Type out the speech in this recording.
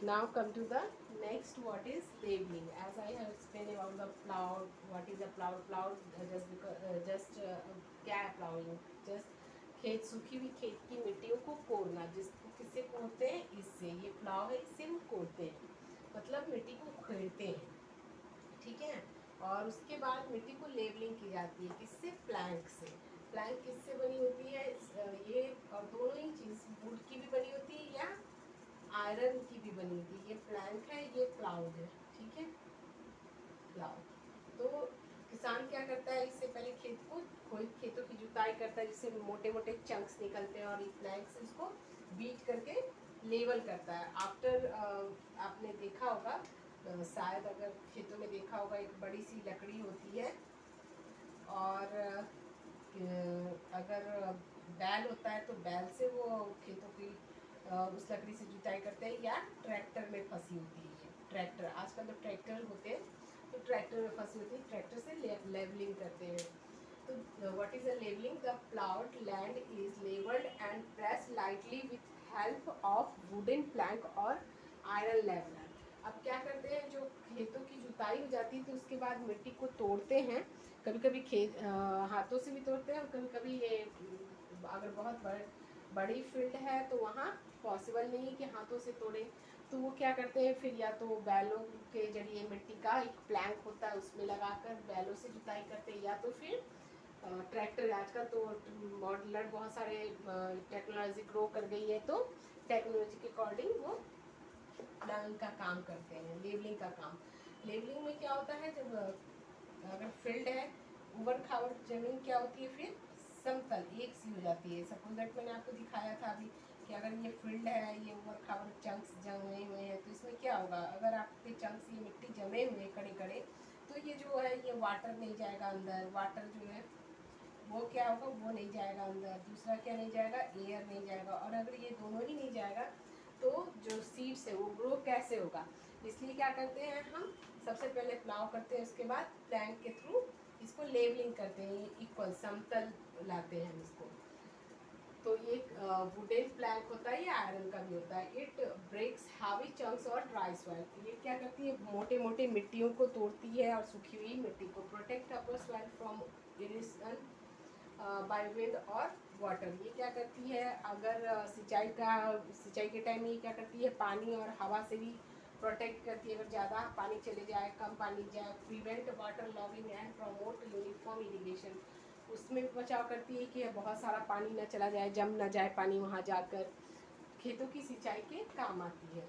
Now come to the next, what is labeling. As I have explained about the plow, what is a plow? Plow just because क्या है plowing? Just खेत, सूखी हुई खेत की मिट्टियों को कोड़ना, जिसको किससे कोड़ते हैं? इससे। ये प्लाव है, इससे वो कोड़ते हैं, मतलब मिट्टी को खेड़ते हैं, ठीक है। और उसके बाद मिट्टी को लेबलिंग की जाती है, किससे? प्लैंक से। प्लैंक किससे बनी होती है? ये और दोनों ही चीज़ वुड की भी बनी होती है या आयरन की भी बनी होती है। ये प्लैंक है, ये प्लाउ है, ठीक है, प्लाउ। तो किसान क्या करता है, इससे पहले खेत को कोई खेतों की जुताई करता है, जिससे मोटे मोटे चंक्स निकलते हैं, और ये प्लैंक से उसको बीट करके लेवल करता है। आफ्टर आपने देखा होगा, शायद अगर खेतों में देखा होगा, एक बड़ी सी लकड़ी होती है, और अगर बैल होता है तो बैल से वो खेतों की उस लकड़ी से जुताई करते हैं, या ट्रैक्टर में फंसी होती है। ट्रैक्टर, आजकल तो ट्रैक्टर होते हैं, तो ट्रैक्टर में फंसी होती है, ट्रैक्टर से लेवलिंग करते हैं। तो what is a levelling? The ploughed land is levelled and press lightly with help of wooden plank और आयरन लेवलर। अब क्या करते हैं, जो खेतों की जुताई हो जाती है तो उसके बाद मिट्टी को तोड़ते हैं। कभी कभी हाथों से भी तोड़ते हैं, और कभी कभी ये अगर बहुत बड़ी फील्ड है तो वहाँ पॉसिबल नहीं है कि हाथों से तोड़ें, तो वो क्या करते हैं फिर, या तो बैलों के जरिए मिट्टी का एक प्लैंक होता है उसमें लगाकर बैलों से जुताई करते हैं, या तो फिर ट्रैक्टर। आजकल तो मॉडलर बहुत सारे टेक्नोलॉजी ग्रो कर गई है, तो टेक्नोलॉजी के अकॉर्डिंग वो प्लांग का काम करते हैं, लेबलिंग का काम। लेबलिंग में क्या होता है, जब अगर फील्ड है, उबड़ खाबड़ जमीन क्या होती है, फिर समतल एक सी हो जाती है। सपोज दैट मैंने आपको दिखाया था अभी कि अगर ये फील्ड है, ये उबड़ खाबड़ चंक्स जमे हुए हैं, तो इसमें क्या होगा, अगर आपके चंक्स, ये मिट्टी जमे हुए कड़े कड़े, तो ये जो है, ये वाटर नहीं जाएगा अंदर। वाटर जो है वो क्या होगा, वो नहीं जाएगा अंदर। दूसरा क्या नहीं जाएगा, एयर नहीं जाएगा। और अगर ये दोनों ही नहीं जाएगा तो जो सीड्स है वो ग्रो कैसे होगा? इसलिए क्या करते हैं हम, सबसे पहले प्लाव करते हैं, उसके बाद प्लैंक के थ्रू इसको लेवलिंग करते हैं, इक्वल समतल लाते हैं इसको। तो ये वुडन प्लैंक होता है, या आयरन का भी होता है। इट ब्रेक्स हैवी चंक्स और ड्राई सॉइल। ये क्या करती है, मोटे मोटे मिट्टियों को तोड़ती है और सूखी हुई मिट्टी को। Protect upper soil from erosion by wind और वाटर। ये क्या करती है, अगर सिंचाई के टाइम ये क्या करती है, पानी और हवा से भी प्रोटेक्ट करती है। अगर ज़्यादा पानी चले जाए, कम पानी जाए, prevent water logging and promote uniform irrigation. उसमें भी बचाव करती है कि बहुत सारा पानी ना चला जाए, जम ना जाए पानी वहाँ जाकर, खेतों की सिंचाई के काम आती है।